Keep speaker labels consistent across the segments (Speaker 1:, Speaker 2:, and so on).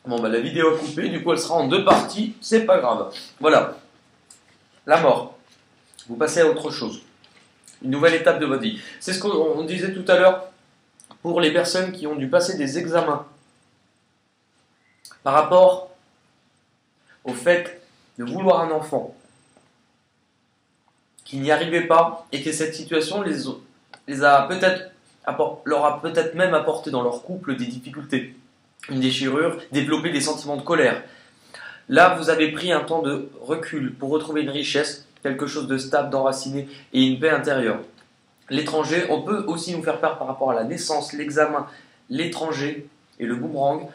Speaker 1: Bon, bah, la vidéo est coupée, du coup, elle sera en deux parties, c'est pas grave. Voilà. La mort. Vous passez à autre chose. Une nouvelle étape de votre vie. C'est ce qu'on disait tout à l'heure pour les personnes qui ont dû passer des examens par rapport au fait de vouloir un enfant, qui n'y arrivaient pas et que cette situation leur a peut-être même apporté dans leur couple des difficultés, une déchirure, développé des sentiments de colère. Là, vous avez pris un temps de recul pour retrouver une richesse, quelque chose de stable, d'enraciné et une paix intérieure. L'étranger, on peut aussi nous faire part par rapport à la naissance, l'examen, l'étranger et le boomerang,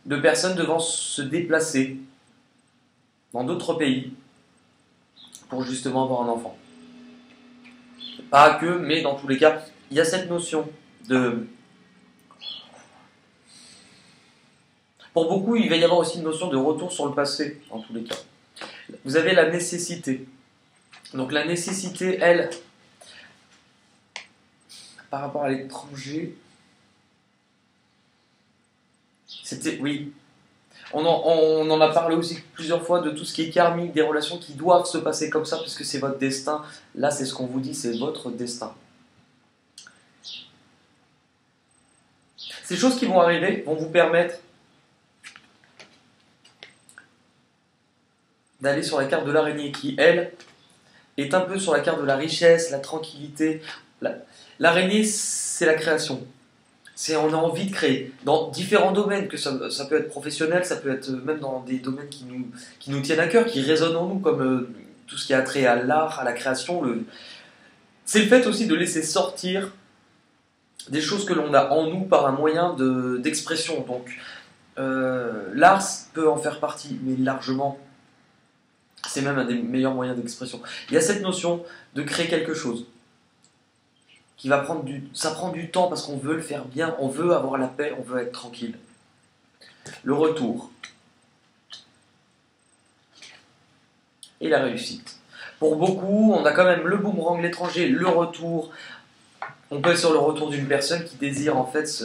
Speaker 1: de personnes devant se déplacer dans d'autres pays pour justement avoir un enfant. Pas que, mais dans tous les cas, il y a cette notion de... Pour beaucoup, il va y avoir aussi une notion de retour sur le passé, dans tous les cas. Vous avez la nécessité. Donc la nécessité, elle, par rapport à l'étranger, c'était, oui, on en a parlé aussi plusieurs fois de tout ce qui est karmique, des relations qui doivent se passer comme ça, puisque c'est votre destin. Là, c'est ce qu'on vous dit, c'est votre destin. Ces choses qui vont arriver vont vous permettre d'aller sur la carte de l'araignée qui, elle, est un peu sur la carte de la richesse, la tranquillité. L'araignée, c'est la création. On a envie de créer dans différents domaines, que ça peut être professionnel, ça peut être même dans des domaines qui nous tiennent à cœur, qui résonnent en nous, comme tout ce qui a trait à l'art, à la création. C'est le fait aussi de laisser sortir des choses que l'on a en nous par un moyen d'expression. Donc, l'art peut en faire partie, mais largement, c'est même un des meilleurs moyens d'expression. Il y a cette notion de créer quelque chose qui va ça prend du temps parce qu'on veut le faire bien, on veut avoir la paix, on veut être tranquille. Le retour et la réussite. Pour beaucoup, on a quand même le boomerang, l'étranger, le retour. On peut être sur le retour d'une personne qui désire en fait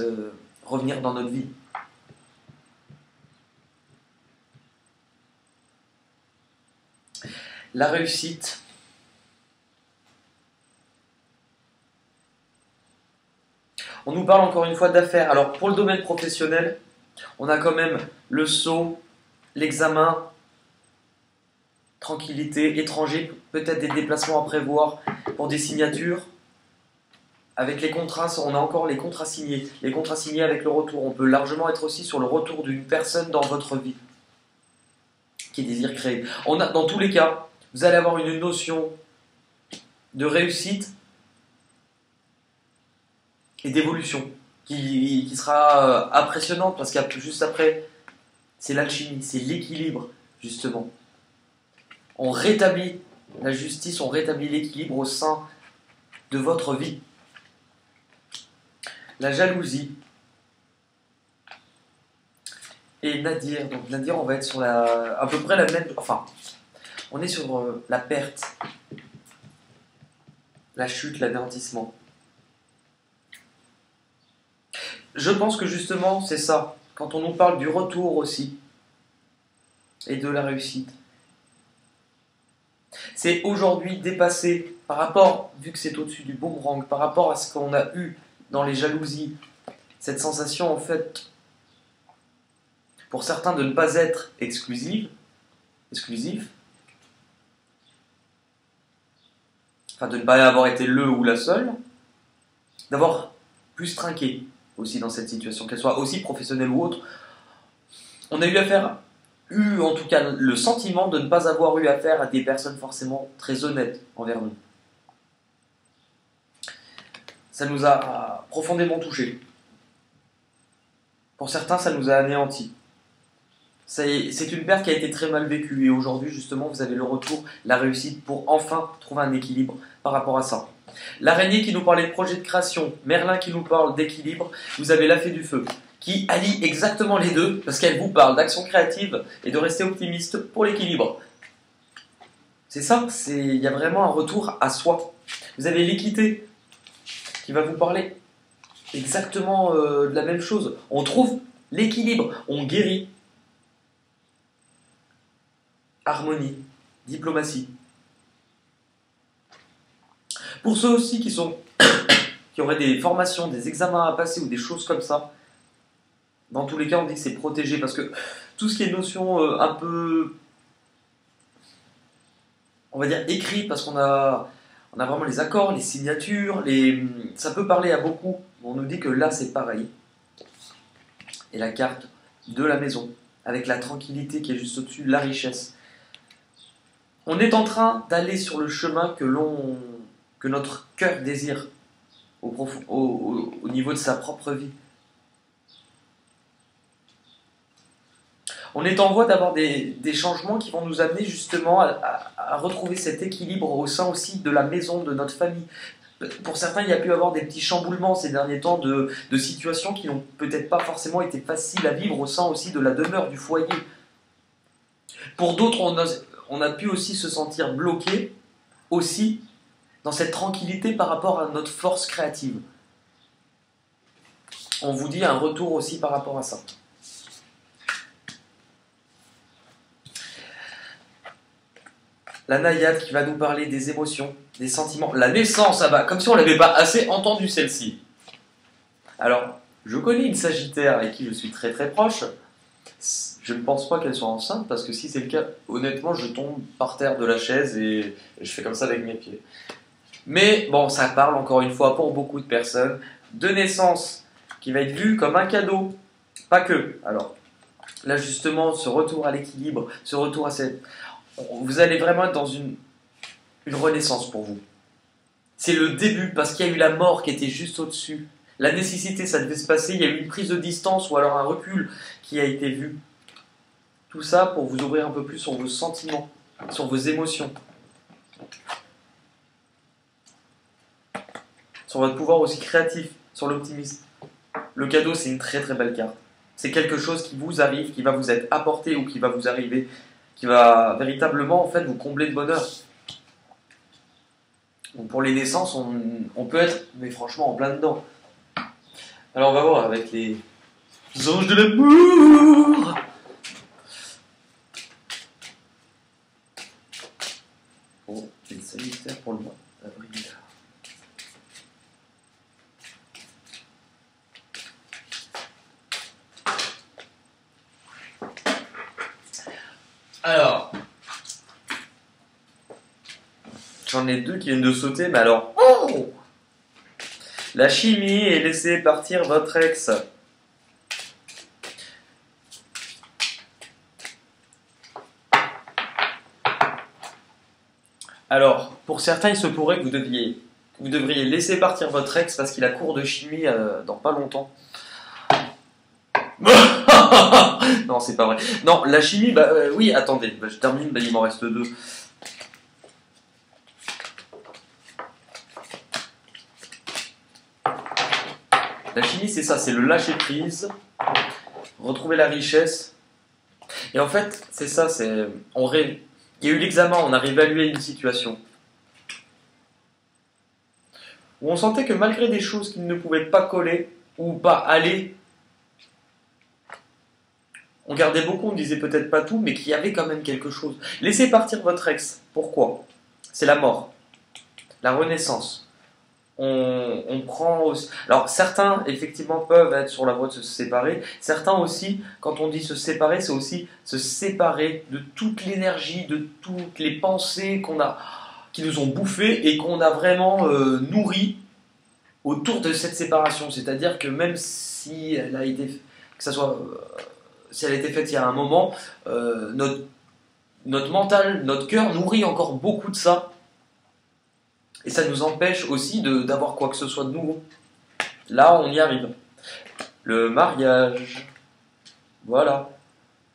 Speaker 1: revenir dans notre vie. La réussite. On nous parle encore une fois d'affaires. Alors pour le domaine professionnel, on a quand même le saut, l'examen, tranquillité, étranger, peut-être des déplacements à prévoir pour des signatures. Avec les contrats, on a encore les contrats signés. Les contrats signés avec le retour. On peut largement être aussi sur le retour d'une personne dans votre vie qui désire créer. Dans tous les cas, vous allez avoir une notion de réussite et d'évolution qui sera impressionnante parce qu'il y a juste après, c'est l'alchimie, c'est l'équilibre justement. On rétablit la justice, on rétablit l'équilibre au sein de votre vie. La jalousie et Nadir. Donc Nadir, on va être sur à peu près la même... Enfin, on est sur la perte, la chute, l'anéantissement. Je pense que justement, c'est ça. Quand on nous parle du retour aussi et de la réussite. C'est aujourd'hui dépassé par rapport, vu que c'est au-dessus du boomerang, par rapport à ce qu'on a eu dans les jalousies, cette sensation en fait, pour certains de ne pas être exclusif, enfin de ne pas avoir été le ou la seule, d'avoir plus trinqué aussi dans cette situation, qu'elle soit aussi professionnelle ou autre. On a eu en tout cas le sentiment de ne pas avoir eu affaire à des personnes forcément très honnêtes envers nous. Ça nous a profondément touchés. Pour certains, ça nous a anéantis. C'est une perte qui a été très mal vécue et aujourd'hui justement vous avez le retour, la réussite pour enfin trouver un équilibre par rapport à ça. L'araignée qui nous parlait de projet de création, Merlin qui nous parle d'équilibre, vous avez la fée du feu qui allie exactement les deux parce qu'elle vous parle d'action créative et de rester optimiste pour l'équilibre. C'est ça, il y a vraiment un retour à soi. Vous avez l'équité qui va vous parler exactement de la même chose. On trouve l'équilibre, on guérit harmonie, diplomatie. Pour ceux aussi qui auraient des formations, des examens à passer ou des choses comme ça, dans tous les cas, on dit que c'est protégé parce que tout ce qui est notion un peu, on va dire, écrit, parce on a vraiment les accords, les signatures, ça peut parler à beaucoup. On nous dit que là, c'est pareil. Et la carte de la maison, avec la tranquillité qui est juste au-dessus, la richesse. On est en train d'aller sur le chemin que notre cœur désire au niveau de sa propre vie. On est en voie d'avoir des changements qui vont nous amener justement à retrouver cet équilibre au sein aussi de la maison, de notre famille. Pour certains, il y a pu avoir des petits chamboulements ces derniers temps de situations qui n'ont peut-être pas forcément été faciles à vivre au sein aussi de la demeure, du foyer. Pour d'autres, on a pu aussi se sentir bloqué aussi dans cette tranquillité par rapport à notre force créative. On vous dit un retour aussi par rapport à ça. La naïade qui va nous parler des émotions, des sentiments. La naissance, ah bah, comme si on ne l'avait pas assez entendu celle-ci. Alors, je connais une Sagittaire avec qui je suis très très proche. Je ne pense pas qu'elle soit enceinte parce que si c'est le cas, honnêtement, je tombe par terre de la chaise et je fais comme ça avec mes pieds. Mais bon, ça parle encore une fois pour beaucoup de personnes de naissance qui va être vue comme un cadeau. Pas que. Alors, là justement, ce retour à l'équilibre, ce retour à cette... Vous allez vraiment être dans une renaissance pour vous. C'est le début, parce qu'il y a eu la mort qui était juste au-dessus. La nécessité, ça devait se passer, il y a eu une prise de distance ou alors un recul qui a été vu. Tout ça pour vous ouvrir un peu plus sur vos sentiments, sur vos émotions. Sur votre pouvoir aussi créatif, sur l'optimisme. Le cadeau, c'est une très très belle carte. C'est quelque chose qui vous arrive, qui va vous être apporté ou qui va vous arriver, qui va véritablement en fait vous combler de bonheur. Donc pour les naissances, on peut être, mais franchement, en plein dedans. Alors on va voir avec les anges de l'amour. Bon, les Sagittaires pour le mois d'avril. Alors, j'en ai deux qui viennent de sauter, mais alors... Oh, la chimie et laissez partir votre ex. Alors, pour certains, il se pourrait que vous devriez laisser partir votre ex parce qu'il a cours de chimie dans pas longtemps. Non, c'est pas vrai. Non, la chimie, oui, attendez, je termine, il m'en reste deux. La chimie, c'est ça, c'est le lâcher prise, retrouver la richesse. Et en fait, c'est ça, il y a eu l'examen, on a réévalué une situation. Où on sentait que malgré des choses qui ne pouvaient pas coller ou pas aller, on gardait beaucoup, on disait peut-être pas tout, mais qu'il y avait quand même quelque chose. Laissez partir votre ex. Pourquoi? C'est la mort, la renaissance. On prend aussi... Alors certains effectivement peuvent être sur la voie de se séparer. Certains aussi, quand on dit se séparer, c'est aussi se séparer de toute l'énergie, de toutes les pensées qui nous ont bouffées et qu'on a vraiment nourries autour de cette séparation. C'est-à-dire que même si elle a été, si elle a été faite il y a un moment, notre mental, notre cœur nourrit encore beaucoup de ça. Et ça nous empêche aussi d'avoir quoi que ce soit de nouveau. Là, on y arrive. Le mariage. Voilà.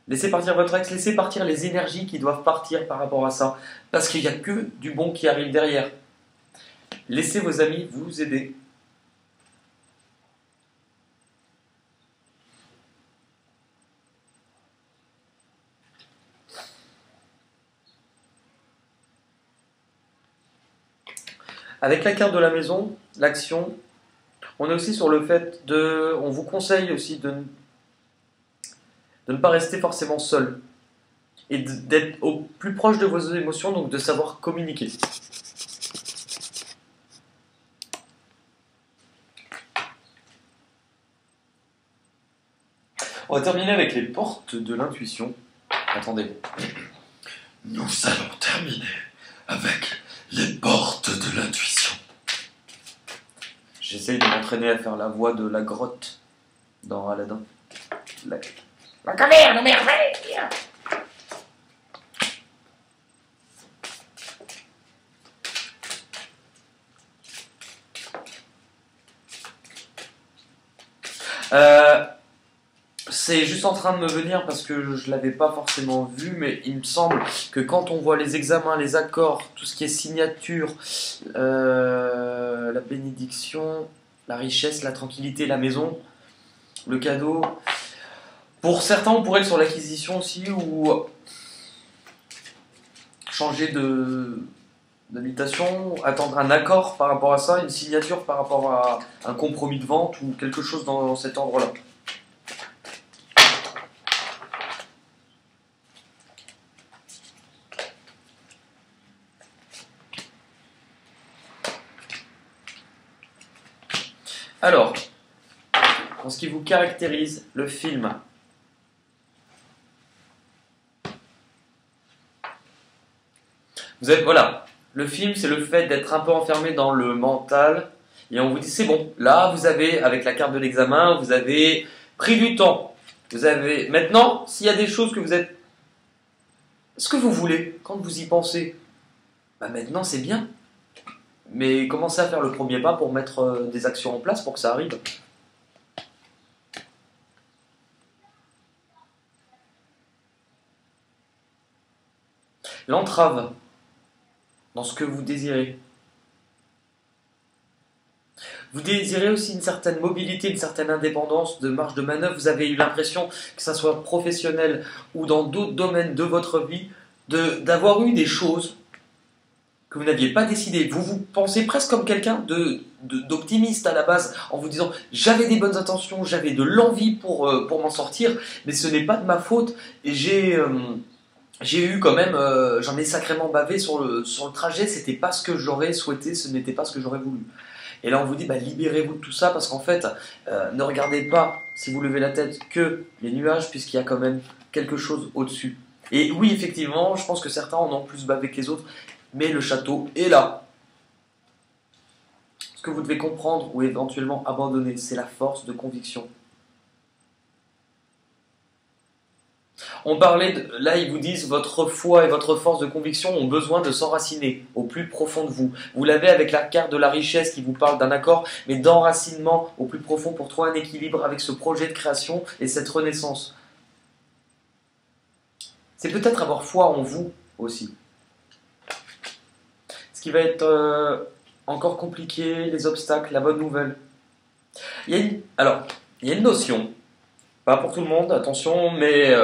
Speaker 1: Laissez partir votre ex, laissez partir les énergies qui doivent partir par rapport à ça. Parce qu'il n'y a que du bon qui arrive derrière. Laissez vos amis vous aider. Avec la carte de la maison, l'action, on est aussi sur le fait on vous conseille aussi de ne pas rester forcément seul. et d'être au plus proche de vos émotions, donc de savoir communiquer. On va terminer avec les portes de l'intuition. Attendez.
Speaker 2: Nous allons terminer avec les portes de l'intuition.
Speaker 1: J'essaye de m'entraîner à faire la voix de la grotte dans Aladdin. La caverne aux merveilles. C'est juste en train de me venir parce que je ne l'avais pas forcément vu, mais il me semble que quand on voit les examens, les accords, tout ce qui est signature, la bénédiction, la richesse, la tranquillité, la maison, le cadeau, pour certains on pourrait être sur l'acquisition aussi ou changer d'habitation, attendre un accord par rapport à ça, une signature par rapport à un compromis de vente ou quelque chose dans cet ordre-là. Alors, en ce qui vous caractérise, le film. Voilà, le film, c'est le fait d'être un peu enfermé dans le mental. Et on vous dit, c'est bon, là, vous avez, avec la carte de l'examen, vous avez pris du temps. Maintenant, s'il y a des choses que vous êtes... Ce que vous voulez, quand vous y pensez, bah maintenant, c'est bien. Mais commencez à faire le premier pas pour mettre des actions en place pour que ça arrive. L'entrave dans ce que vous désirez. Vous désirez aussi une certaine mobilité, une certaine indépendance de marge de manœuvre. Vous avez eu l'impression, que ça soit professionnel ou dans d'autres domaines de votre vie, d'avoir eu des choses que vous n'aviez pas décidé. Vous vous pensez presque comme quelqu'un d'optimiste à la base, en vous disant j'avais des bonnes intentions, j'avais de l'envie pour m'en sortir, mais ce n'est pas de ma faute. Et j'ai eu quand même, j'en ai sacrément bavé sur le trajet, c'était pas ce que j'aurais souhaité, ce n'était pas ce que j'aurais voulu. Et là on vous dit libérez-vous de tout ça parce qu'en fait, ne regardez pas, si vous levez la tête, que les nuages, puisqu'il y a quand même quelque chose au-dessus. Et oui, effectivement, je pense que certains en ont plus bavé que les autres, mais le château est là. Ce que vous devez comprendre ou éventuellement abandonner, c'est la force de conviction. On parlait, là ils vous disent, votre foi et votre force de conviction ont besoin de s'enraciner au plus profond de vous. Vous l'avez avec la carte de la richesse qui vous parle d'un accord, mais d'enracinement au plus profond pour trouver un équilibre avec ce projet de création et cette renaissance. C'est peut-être avoir foi en vous aussi. Ce qui va être encore compliqué, les obstacles, la bonne nouvelle. Il y a une notion, pas pour tout le monde, attention, mais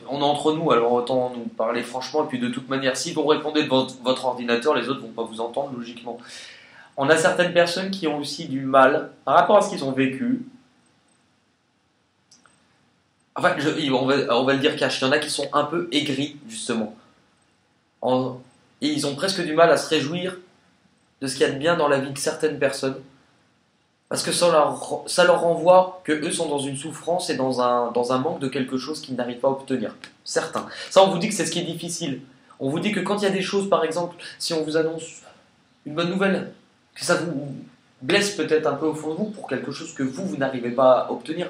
Speaker 1: on est entre nous, alors autant nous parler franchement, et puis de toute manière, si vous répondez de votre ordinateur, les autres ne vont pas vous entendre logiquement. On a certaines personnes qui ont aussi du mal, par rapport à ce qu'ils ont vécu. Enfin, on va le dire cash, il y en a qui sont un peu aigris, justement. Et ils ont presque du mal à se réjouir de ce qu'il y a de bien dans la vie de certaines personnes. Parce que ça leur renvoie qu'eux sont dans une souffrance et dans un manque de quelque chose qu'ils n'arrivent pas à obtenir. Certains. Ça, on vous dit que c'est ce qui est difficile. On vous dit que quand il y a des choses, par exemple, si on vous annonce une bonne nouvelle, que ça vous blesse peut-être un peu au fond de vous pour quelque chose que vous n'arrivez pas à obtenir,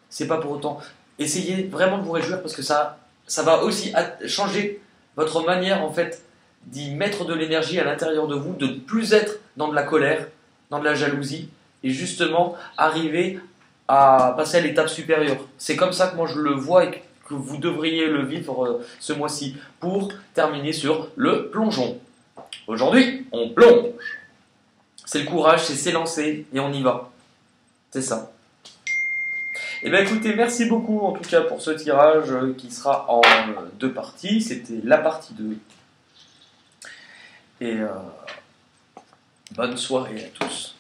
Speaker 1: c'est pas pour autant. Essayez vraiment de vous réjouir parce que ça va aussi changer votre manière, en fait, d'y mettre de l'énergie à l'intérieur de vous, de ne plus être dans de la colère, dans de la jalousie, et justement arriver à passer à l'étape supérieure. C'est comme ça que moi je le vois et que vous devriez le vivre ce mois-ci pour terminer sur le plongeon. Aujourd'hui, on plonge. C'est le courage, c'est s'élancer et on y va. C'est ça. Eh bien écoutez, merci beaucoup en tout cas pour ce tirage qui sera en 2 parties. C'était la partie 2. Et bonne soirée à tous.